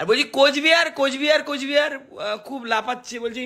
আর বলছি কোচবিহার কোচবিহার কোচবিহার খুব লাফাচ্ছে, বলছি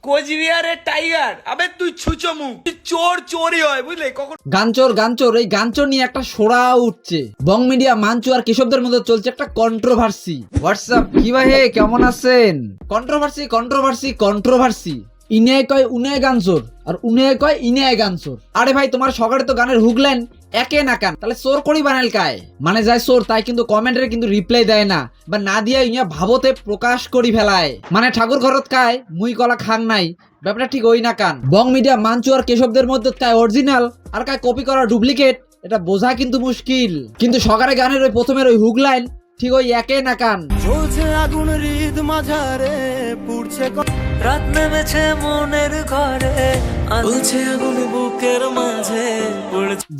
কোচবিহারের টাইগার। আবে তুই ছুচো মুখ, চোর চোরই হয় বুঝলে। কখন গাঞ্চোর গাঞ্চোর এই গাঞ্চোর নিয়ে একটা সোড়া উঠছে। বং মিডিয়া মাঞ্চু আর কেশবদের মধ্যে চলছে একটা কন্ট্রোভার্সি। হোয়াটসঅ্যাপ কি ভাই হে, কেমন আছেন? Controversy controversy controversy. ইনে কয় উনে গানচোর আর উনে কয় ইনে গানচোর। আরে ভাই তোমার সকালে তো গানের হুকলেন একে না কান, তাহলে চোর করি বানাইল কায়? মানে যায় চোর তাই কিন্তু কমেন্টের কিন্তু রিপ্লাই দেয় না, বা না দিয়া ইয়া ভাবতে প্রকাশ করি ফেলায়। মানে ঠাকুর ঘরত কায় মুই কলা খাং নাই, ব্যাপারটা ঠিক ওই না কান। বং মিডিয়া মাঞ্চু আর কেশবদের মধ্যে কায় অরিজিনাল আর কায় কপি করা ডুপ্লিকেট, এটা বোঝা কিন্তু মুশকিল। কিন্তু সকালে গানের ওই প্রথমের ওই হুক লাইন ঠিক ওই একে না কান। চলছে আগুন হৃদ মাঝারে, পুড়ছে রাত নেমেছে মনের ঘরে, বলছে আগুন বুকের মাঝে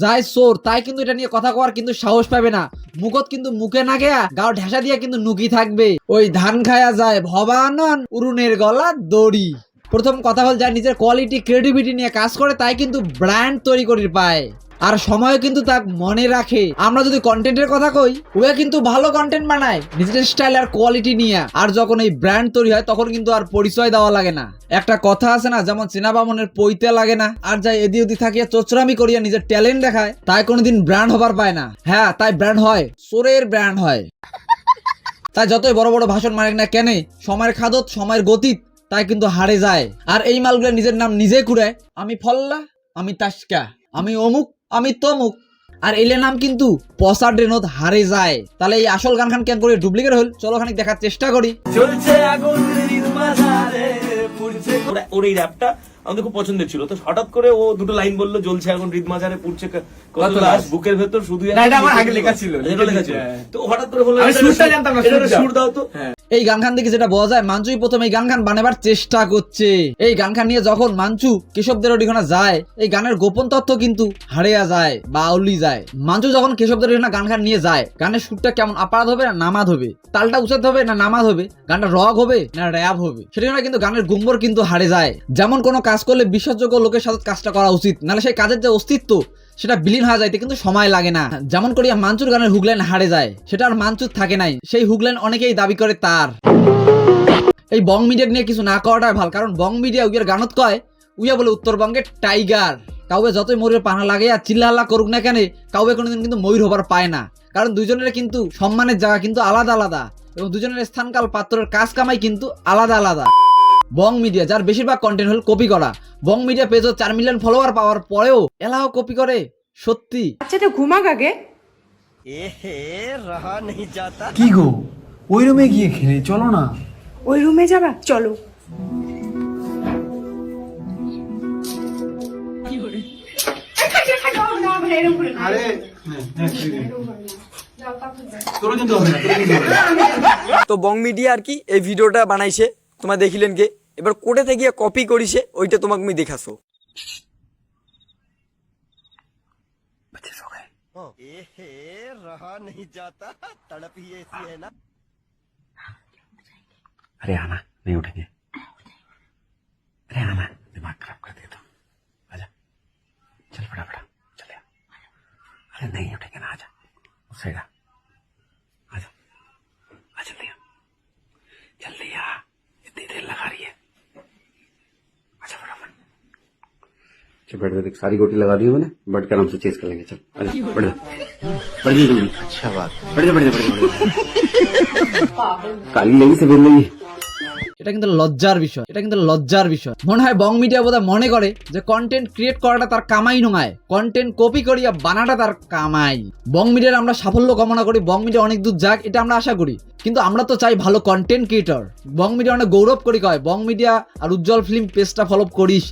যাই চোর তাই কিন্তু এটা নিয়ে কথা কওয়ার কিন্তু সাহস পাবে না। মুখত কিন্তু মুখে না গেয়া গাও ঢেসা দিয়া কিন্তু নুকি থাকবে। ওই ধান খায়া যায় ভবানন উরুনের গলা দড়ি। প্রথম কথা হল যার নিজের কোয়ালিটি ক্রিয়েটিভিটি নিয়ে কাজ করে তাই কিন্তু ব্র্যান্ড তৈরি করি পায়, আর সময়ও কিন্তু তাক মনে রাখে। আমরা যদি কন্টেন্টের কথা কই, ওয়া কিন্তু ভালো কন্টেন্ট বানায় নিজের স্টাইল আর কোয়ালিটি নিয়ে, আর যখন এই ব্র্যান্ড তৈরি হয় তখন কিন্তু আর পরিচয় দেওয়া লাগে না। একটা কথা আছে না, যেমন চেনা বামনের পইতে লাগে না, আর যাই এদি ওদি থাকিয়া চোচরামি করিয়া নিজের ট্যালেন্ট দেখায় তাই কোনোদিন ব্র্যান্ড হবার পায় না। হ্যাঁ তাই ব্র্যান্ড হয়, চোরের ব্র্যান্ড হয়। তাই যতই বড় বড় ভাষণ মারে না কেন, সময়ের খাদত সময়ের গতিত তাই কিন্তু হারে যায়। আর এই মালগুলো নিজের নাম নিজে কুড়ায়, আমি ফল্লা, আমি তাস্কা, আমি অমুক, আমি তমুক, আর এলে নাম কিন্তু পসা ড্রেনত হারে যায়। তাহলে এই আসল গান খান কেন করে ডুপ্লিকেট হল, চলো খানিক দেখার চেষ্টা করি। চলছে আগুন হৃদ মাঝারে, পুড়ছে। ওর এই র্যাপটা আমাদের খুব পছন্দের ছিল, তো হঠাৎ করে ও দুটো লাইন বললো, জ্বলছে আগুন হৃদ মাঝারে, পুড়ছে কত লাশ বুকের ভেতর, শুধু না, এটা আমার আগে লেখা ছিল। তো হঠাৎ করে বললো আমি সুরটা জানতাম না, এটা সুর দাও তো। এই গান খান থেকে যেটা বোঝা যায়, মাঞ্চুই প্রথম এই গান খান বানাবার চেষ্টা করছে। এই গান খান নিয়ে যখন মাঞ্চু কেশবদের ওখানে যায়, এই গানের গোপন তথ্য কিন্তু হারিয়ে যায় বা আউলি যায়। মাঞ্চু যখন কেশবদের ওখানে গান খান নিয়ে যায়, গানের সুরটা কেমন আপাত হবে না নামাদ হবে, তালটা উচাত হবে না নামাদ হবে, গানটা রগ হবে না র্যাপ হবে, সেটা কিন্তু গানের গুম্বর কিন্তু হারে যায়। যেমন কোনো কাজ করলে বিশ্বাসযোগ্য লোকের সাথে কাজটা করা উচিত, নাহলে সেই কাজের যে অস্তিত্ব সেটা বিলীন হয়ে যাইতে কিন্তু সময় লাগে না। যেমন করিয়া মাঞ্চুর গানের হুকলাইন হারে যায়, সেটা আর মাঞ্চুর থাকে নাই, সেই হুকলাইন অনেকেই দাবি করে তার। এই বং মিডিয়া নিয়ে কিছু না করাটাই ভালো, কারণ বং মিডিয়া উইয়ার গানত কয় উইয়া বলে উত্তরবঙ্গের টাইগার। কাউকে যতই ময়ূরের পানা লাগে আর চিল্লাহাল্লা করুক না কেন, কাউকে কোনোদিন কিন্তু ময়ূর হবার পায় না, কারণ দুজনের কিন্তু সম্মানের জায়গা কিন্তু আলাদা আলাদা, এবং দুজনের স্থানকাল পাত্রের কাজ কামাই কিন্তু আলাদা আলাদা। বং মিডিয়া যার বেশিরভাগ কন্টেন্ট হল কপি করা, বং মিডিয়া পেজও 4 মিলিয়ন ফলোয়ার পাওয়ার পরেও এলাও কপি করে, সত্যি। আচ্ছা তো ঘুমাক আগে। কি গো, ওই রুমে গিয়ে খেলে চলো না। ওই রুমে যাবা, চলো। আরে তোর কিন্তু হবে না, তোর কিন্তু হবে না। তো বং মিডিয়া আর কি এই ভিডিওটা বানাইছে, তোমার দেখিলেন কে, এবার কোটে থেকে কপি করিছে ওইটা তোমাকে আমি দেখাছো। अरे आना नहीं उठेंगे, अरे आना दिमाग खराब कर दिया तुम, आजा चल फटाफट चले, अरे नहीं उठेंगे ना, आजा उस साइड आजा आ जल्दी जल्दी आ, इतनी देर लगा रही है, आजा फटाफट चल बैठ जा, देख सारी गोटी लगा दी है मैंने, बैठ के आराम से चेस कर लेंगे, चल आजा बैठ जा बैठ जा जल्दी, अच्छा बात बैठ जा बैठ जा बैठ जा काली लगी सफेद लगी। এটা কিন্তু লজ্জার বিষয়, এটা কিন্তু লজ্জার বিষয়। মনে হয় বং মিডিয়া বোধহয় মনে করে যে কন্টেন্ট ক্রিয়েট করাটা তার কামাই নয়, কন্টেন্ট কপি করিয়া বানাটা তার কামাই। বং মিডিয়ার আমরা সাফল্য কামনা করি, বং মিডিয়া অনেক দূর যাক এটা আমরা আশা করি, কিন্তু আমরা তো চাই ভালো কন্টেন্ট ক্রিয়েটর। বং মিডিয়া অনেক গৌরব করি কয় বং মিডিয়া আর উজ্জ্বল ফিল্ম পেজটা ফলো করিস,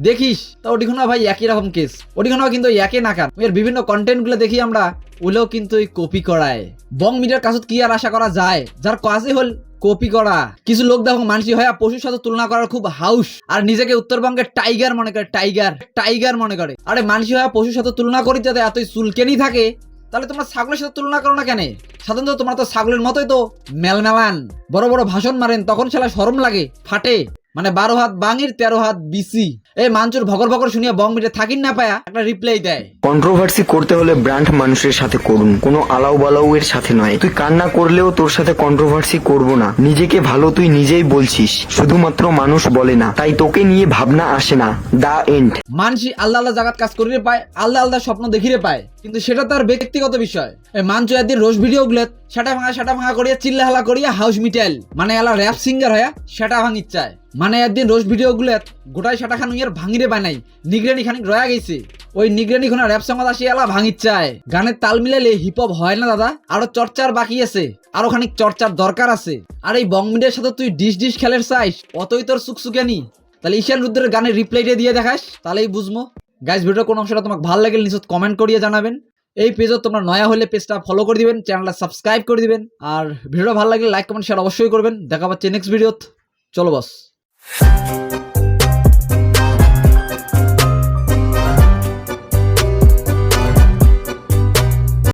দেখিস। তা ওটিখানে ভাই একই রকম কেস, ওটিখানে কিন্তু একে নাকার এর বিভিন্ন কন্টেন্ট গুলো দেখি আমরা, ওগুলোও কিন্তু কপি করায়। বং মিডিয়ার কাছে কি আর আশা করা যায়, যার কাজই হল কপি করা। কিছু লোক দেখো মানসি হয় পশুর সাথে তুলনা করার খুব হাউস, আর নিজেকে উত্তরবঙ্গের টাইগার মনে করে, টাইগার টাইগার মনে করে। আরে মানসি হয় পশুর সাথে তুলনা করি যাতে এতই চুলকেনি থাকে, তাহলে তোমরা ছাগলের সাথে তুলনা করো না কেন? সাধারণত তোমরা তো ছাগলের মতোই তো মেলমেলান, বড় বড় ভাষণ মারেন, তখন সেটা শরম লাগে, ফাটে। মানে 12 হাত বাঙির 13 হাত বিসি। এই মাঞ্চুর ভগর ভগর শুনিয়া বং মিটে থাকিন না পায়া একটা রিপ্লাই দেয়। কন্ট্রোভার্সি করতে হলে ব্র্যান্ড মানুষের সাথে করুন, কোনো আলাউ বালাউ এর সাথে নয়। তুই কান্না করলেও তোর সাথে কন্ট্রোভার্সি করব না। নিজেকে ভালো তুই নিজেই বলছিস, শুধুমাত্র মানুষ বলে না, তাই তোকে নিয়ে ভাবনা আসে না। The end. মানসি আল্লাহ আল্লাহ জাগাত কাজ করিরে পায়, আল্লাহ আল্লাহ স্বপ্ন দেখিরে পায়, কিন্তু সেটা তার ব্যক্তিগত বিষয়। এই মানচু একদিন রোজ ভিডিও গুলো সেটা ভাঙা করিয়া চিল্লা হালা করিয়া হাউস মিটাইল, মানে এলা র্যাপ সিঙ্গার হয়া সেটা ভাঙি চায়। মানে একদিন রোজ ভিডিও গুলো গোটাই সেটা খান ইয়ার ভাঙিরে বানাই, নিগরানি খানিক রয়া গেছে, ওই নিগরানি খানা র্যাপ সঙ্গত আসি এলা ভাঙি চায়। গানের তাল মিলাইলে হিপ হপ হয় না দাদা, আরো চর্চার বাকি আছে, আরো খানিক চর্চার দরকার আছে। আর এই বংমিডের সাথে তুই ডিশ ডিশ খেলের চাইস, অতই তোর সুকসুকানি। তাহলে ঈশান রুদ্রের গানের রিপ্লাইটা দিয়ে দেখাস, তাহলেই বুঝবো। গাইস, ভিডিওর কোন অংশটা তোমাকে ভালো লাগলে নিচে কমেন্ট করিয়ে জানাবেন। এই পেজও তোমরা নয়া হলে পেজটা ফলো করে দিবেন, চ্যানেলটা সাবস্ক্রাইব করে দিবেন, আর ভিডিও ভালো লাগলে লাইক কমেন্ট শেয়ার অবশ্যই করবেন। দেখা পাচ্ছে নেক্সট ভিডিওতে। চলো বস।